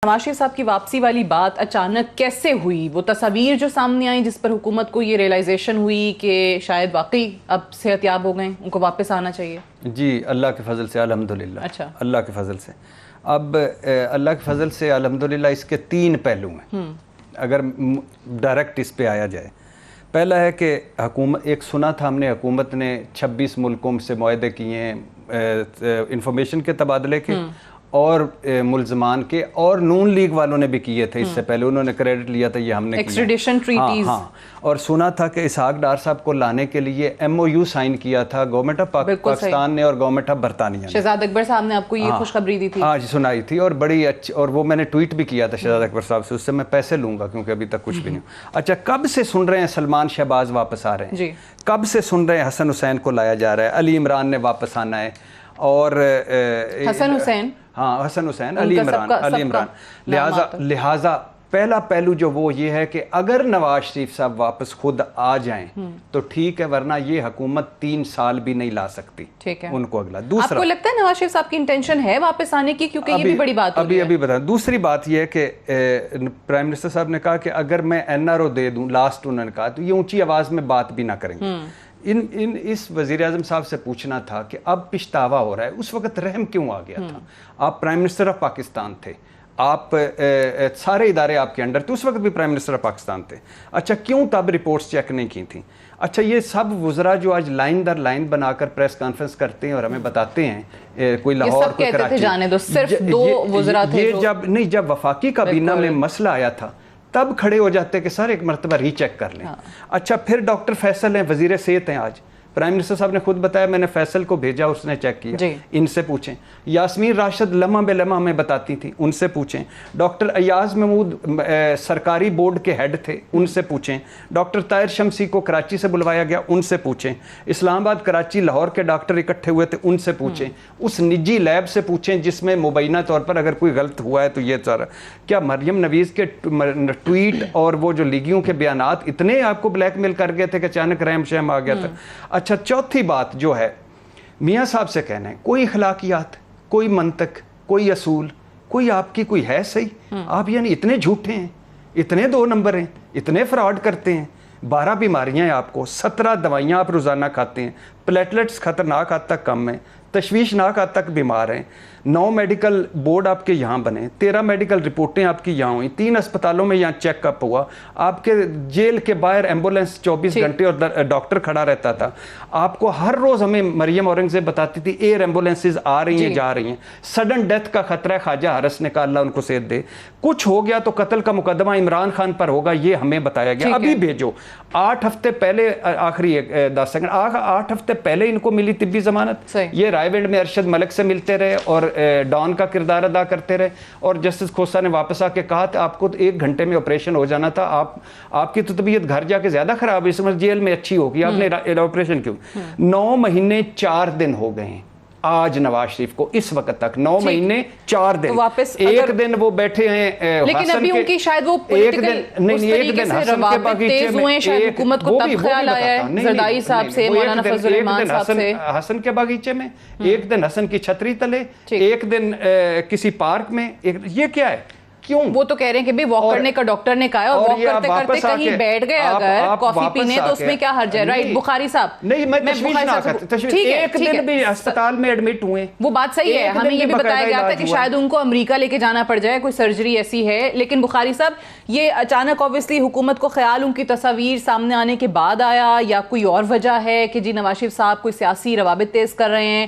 نواز شریف صاحب کی واپسی والی بات اچانک کیسے ہوئی؟ وہ تصاویر جو سامنے آئیں جس پر حکومت کو یہ ریئلائزیشن ہوئی کہ شاید واقعی اب صحت یاب ہو گئے، ان کو واپس آنا چاہیے؟ جی اللہ کے فضل سے الحمدللہ۔ اچھا، اللہ کے فضل سے اب اللہ کے فضل سے الحمدللہ اس کے 3 پہلو ہیں اگر ڈائریکٹ اس پہ آیا جائے۔ پہلا ہے کہ حکومت، ایک سنا تھا ہم نے حکومت نے 26 ملکوں سے معاہدے کیے ہیں انفارمیشن کے تبادلے کے اور ملزمان کے، اور نون لیگ والوں نے بھی کیے تھے اس سے پہلے، انہوں نے کریڈٹ لیا تھا یہ ہم نے ایکسٹریڈیشن ٹریٹیز۔ ہاں، اور سنا تھا کہ اسحاق ڈار صاحب کو لانے کے لیے MOU سائن کیا تھا گورنمنٹ آف پاکستان نے اور گورنمنٹ آف برطانیہ نے۔ شہزاد اکبر صاحب نے آپ کو یہ خوشخبری دی تھی؟ ہاں جی سنائی تھی، اور بڑی اچھی، اور وہ میں نے ٹویٹ بھی کیا تھا شہزاد اکبر صاحب سے، اس سے میں پیسے لوں گا کیونکہ ابھی تک کچھ بھی نہیں۔ اچھا، کب سے سن رہے ہیں سلمان شہباز واپس آ رہے ہیں؟ کب سے سن رہے ہیں حسن حسین کو لایا جا رہا ہے، علی عمران نے واپس آنا ہے، اور حسن حسین، ہاں حسن حسین، علی عمران، لہٰذا پہلا پہلو جو وہ یہ ہے کہ اگر نواز شریف صاحب واپس خود آ جائیں تو ٹھیک ہے، ورنہ یہ حکومت 3 سال بھی نہیں لا سکتی ان کو اگلا۔ دوسرا، آپ کو لگتا ہے نواز شریف صاحب کی انٹینشن ہے واپس آنے کی؟ کیونکہ یہ بھی بڑی بات ہوئی ہے۔ ابھی بتا، دوسری بات یہ ہے کہ پرائم منسٹر صاحب نے کہا کہ اگر میں NRO دے دوں، لاسٹ انہوں نے کہا، تو یہ اونچی آواز میں بات بھی نہ کریں گے۔ اس وزیر اعظم صاحب سے پوچھنا تھا کہ اب پچھتاوا ہو رہا ہے، اس وقت رحم کیوں آ گیا تھا؟ آپ پرائم منسٹر آف پاکستان تھے، آپ سارے ادارے آپ کے انڈر تھے، اس وقت بھی پرائم منسٹر آف پاکستان تھے، اچھا کیوں تب رپورٹس چیک نہیں کی تھیں؟ اچھا، یہ سب وزراء جو آج لائن در لائن بنا کر پریس کانفرنس کرتے ہیں اور ہمیں بتاتے ہیں کوئی لاہور کوئی کراچی، جانے دو، صرف 2 وزراء تھے جب وفاقی کابینہ میں مسئلہ آیا تھا تب کھڑے ہو جاتے کہ سر ایک مرتبہ ری چیک کر لیں۔ اچھا، پھر ڈاکٹر فیصل ہیں، وزیر صحت ہیں آج، پرائم منسٹر صاحب نے خود بتایا میں نے فیصل کو بھیجا، اس نے چیک کیا، ان سے پوچھیں۔ یاسمین راشد لمحہ بے لمحہ ہمیں بتاتی تھی، ان سے پوچھیں۔ ڈاکٹر ایاز محمود سرکاری بورڈ کے ہیڈ تھے، ان سے پوچھیں۔ ڈاکٹر طاہر شمسی کو کراچی سے بلوایا گیا، ان سے پوچھیں۔ اسلام آباد، کراچی، لاہور کے ڈاکٹر اکٹھے ہوئے تھے، ان سے پوچھیں۔ اس نجی لیب سے پوچھیں جس میں مبینہ طور پر اگر کوئی غلط ہوا ہے تو یہ سارا کیا مریم نویز کے ٹویٹ اور وہ جو لیگیوں کے بیانات اتنے آپ کو بلیک میل کر گئے تھے کہ اچانک رحم شہم آ گیا تھا؟ اچھا، چوتھی بات جو ہے میاں صاحب سے کہنا ہے، کوئی اخلاقیات، کوئی منطق، کوئی اصول، کوئی آپ کی کوئی ہے صحیح؟ آپ یعنی اتنے جھوٹے ہیں، اتنے 2 نمبر ہیں، اتنے فراڈ کرتے ہیں، 12 بیماریاں ہیں آپ کو، 17 دوائیاں آپ روزانہ کھاتے ہیں، پلیٹلیٹس خطرناک حد تک کم ہیں، تشویشناک حد تک بیمار ہیں، 9 میڈیکل بورڈ آپ کے یہاں بنے، 13 میڈیکل رپورٹیں آپ کی یہاں ہوئیں، 3 اسپتالوں میں یہاں چیک اپ ہوا، آپ کے جیل کے باہر ایمبولینس 24 گھنٹے اور ڈاکٹر کھڑا رہتا تھا، آپ کو ہر روز ہمیں مریم اورنگزیب بتاتی تھی ایئر ایمبولینسز آ رہی ہیں جا رہی ہیں، سڈن ڈیتھ کا خطرہ ہے، خواجہ حارث نے کہا اللہ ان کو صحت دے، کچھ ہو گیا تو قتل کا مقدمہ عمران خان پر ہوگا، یہ ہمیں بتایا گیا، ابھی بھیجو۔ 8 ہفتے پہلے، آخری 10 سیکنڈ، 8 ہفتے پہلے ان کو ملی طبی ضمانت، یہ رائے ونڈ میں ارشد ملک سے ملتے رہے اور ڈان کا کردار ادا کرتے رہے، اور جسٹس کھوسا نے واپس آ کے کہا تھا آپ کو 1 گھنٹے میں آپریشن ہو جانا تھا، آپ کی تو طبیعت گھر جا کے زیادہ خراب ہے، اس میں جیل میں اچھی ہوگی، آپ نے آپریشن کیوں؟ 9 مہینے 4 دن ہو گئے ہیں آج نواز شریف کو، اس وقت تک 9 مہینے 4 دن، ایک دن وہ بیٹھے ہیں، لیکن ابھی ان کی شاید وہ پولیٹیکل اس طریقے سے روابط تیز ہوئے، شاید حکومت کو تب خیال آیا ہے زردائی صاحب سے، مولانا فضل الرحمان صاحب سے، حسن کے باغیچے میں، ایک دن حسن کی چھتری تلے، ایک دن کسی پارک میں، یہ کیا ہے؟ کیوں؟ وہ تو کہہ رہے ہیں کہ بھی واک کرنے کا ڈاکٹر نے کہا ہے، اور واک کرتے کرتے کہیں بیٹھ گئے اگر کافی پینے تو اس میں کیا حرج ہے؟ رائٹ، بخاری صاحب، نہیں میں تشویش نہ کرتا، ایک دن بھی اسپتال میں ایڈمٹ ہوئے، وہ بات صحیح ہے، ہمیں یہ بھی بتایا گیا تھا کہ شاید ان کو امریکہ لے کے جانا پڑ جائے، کوئی سرجری ایسی ہے، لیکن بخاری صاحب یہ اچانک اوبویسلی حکومت کو خیال ان کی تصاویر سامنے آنے کے بعد آیا، یا کوئی اور وجہ ہے کہ جی نواز شریف صاحب کوئی سیاسی روابط تیز کر رہے ہیں،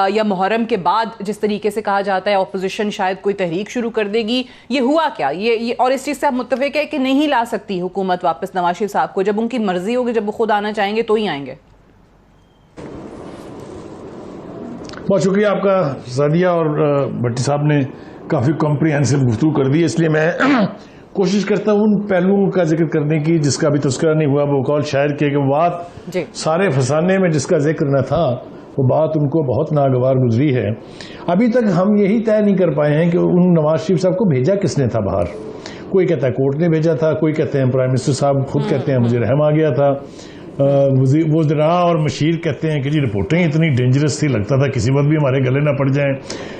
یا محرم کے بعد جس طریقے سے کہا جاتا ہے اپوزیشن شاید کوئی تحریک شروع کر دے گی، یہ ہوا کیا؟ یہ اور اس چیز سے آپ متفق ہے کہ نہیں لا سکتی حکومت واپس نواز شریف صاحب کو، جب ان کی مرضی ہوگی، جب وہ خود آنا چاہیں گے تو ہی آئیں گے؟ بہت شکریہ آپ کا سعدیہ، اور بھٹی صاحب نے کافی کمپریہنسو گفتگو کر دی، اس لیے میں کوشش کرتا ہوں ان پہلوؤں کا ذکر کرنے کی جس کا بھی تذکرہ نہیں ہوا، وہ قول شاعر کے کہ بات سارے فسانے میں جس کا ذکر نہ تھا وہ بات ان کو بہت ناگوار گزری ہے۔ ابھی تک ہم یہی طے نہیں کر پائے ہیں کہ ان نواز شریف صاحب کو بھیجا کس نے تھا باہر، کوئی کہتا ہے کورٹ نے بھیجا تھا، کوئی کہتے ہیں پرائم منسٹر صاحب خود کہتے ہیں مجھے رحم آ گیا تھا، وزراء اور مشیر کہتے ہیں کہ جی رپورٹیں اتنی ڈینجرس تھی، لگتا تھا کسی وقت بھی ہمارے گلے نہ پڑ جائیں،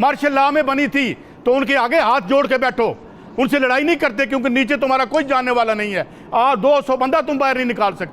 مارشل لا میں بنی تھی تو ان کے آگے ہاتھ جوڑ کے بیٹھو، ان سے لڑائی نہیں کرتے کیونکہ نیچے تمہارا کوئی جاننے والا نہیں ہے، 200 بندہ تم باہر نہیں نکال سکتے۔